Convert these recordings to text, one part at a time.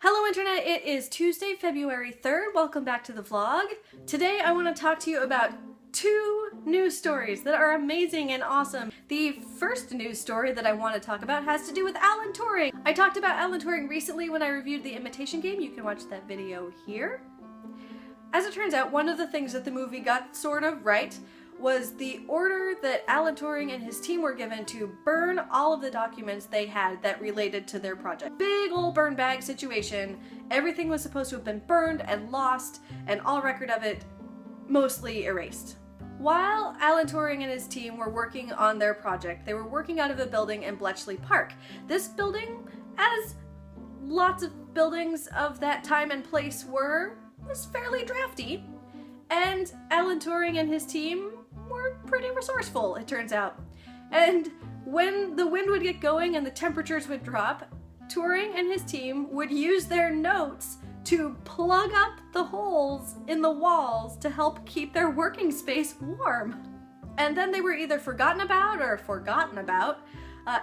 Hello Internet, it is Tuesday, February 3rd. Welcome back to the vlog. Today I want to talk to you about two news stories that are amazing and awesome. The first news story that I want to talk about has to do with Alan Turing. I talked about Alan Turing recently when I reviewed The Imitation Game. You can watch that video here. As it turns out, one of the things that the movie got sort of right was the order that Alan Turing and his team were given to burn all of the documents they had that related to their project. Big old burn bag situation. Everything was supposed to have been burned and lost, and all record of it mostly erased. While Alan Turing and his team were working on their project, they were working out of a building in Bletchley Park. This building, as lots of buildings of that time and place was fairly drafty, and Alan Turing and his team were pretty resourceful, it turns out. And when the wind would get going and the temperatures would drop, Turing and his team would use their notes to plug up the holes in the walls to help keep their working space warm. And then they were either forgotten about,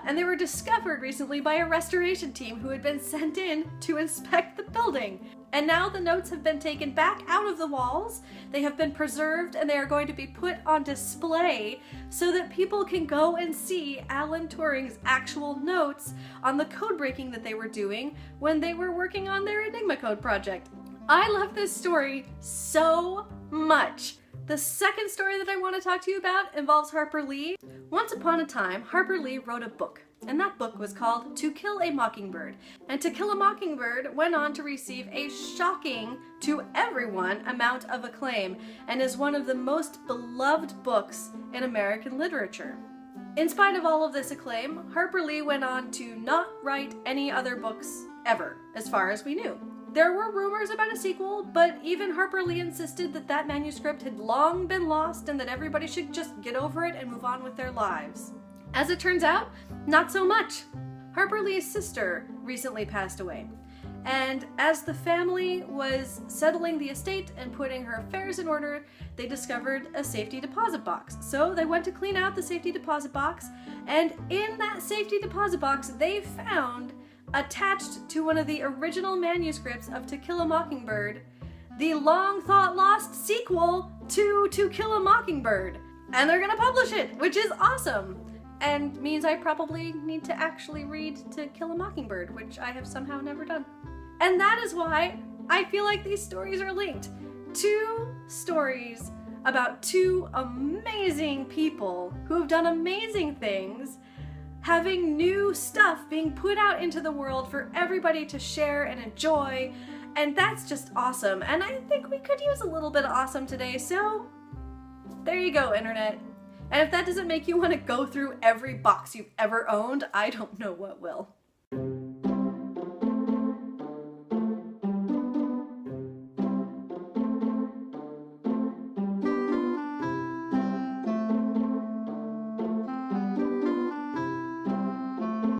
and they were discovered recently by a restoration team who had been sent in to inspect the building. And now the notes have been taken back out of the walls, they have been preserved, and they are going to be put on display so that people can go and see Alan Turing's actual notes on the code breaking that they were doing when they were working on their Enigma code project. I love this story so much. The second story that I want to talk to you about involves Harper Lee. Once upon a time, Harper Lee wrote a book, and that book was called To Kill a Mockingbird. And To Kill a Mockingbird went on to receive a shocking, to everyone, amount of acclaim, and is one of the most beloved books in American literature. In spite of all of this acclaim, Harper Lee went on to not write any other books ever, as far as we knew. There were rumors about a sequel, but even Harper Lee insisted that that manuscript had long been lost and that everybody should just get over it and move on with their lives. As it turns out, not so much. Harper Lee's sister recently passed away, and as the family was settling the estate and putting her affairs in order, they discovered a safety deposit box. So they went to clean out the safety deposit box, and in that safety deposit box they found, attached to one of the original manuscripts of To Kill a Mockingbird, the long-thought-lost sequel to To Kill a Mockingbird. And they're gonna publish it, which is awesome! And means I probably need to actually read To Kill a Mockingbird, which I have somehow never done. And that is why I feel like these stories are linked. Two stories about two amazing people who have done amazing things, having new stuff being put out into the world for everybody to share and enjoy, and that's just awesome. And I think we could use a little bit of awesome today, so there you go, Internet. And if that doesn't make you want to go through every box you've ever owned, I don't know what will.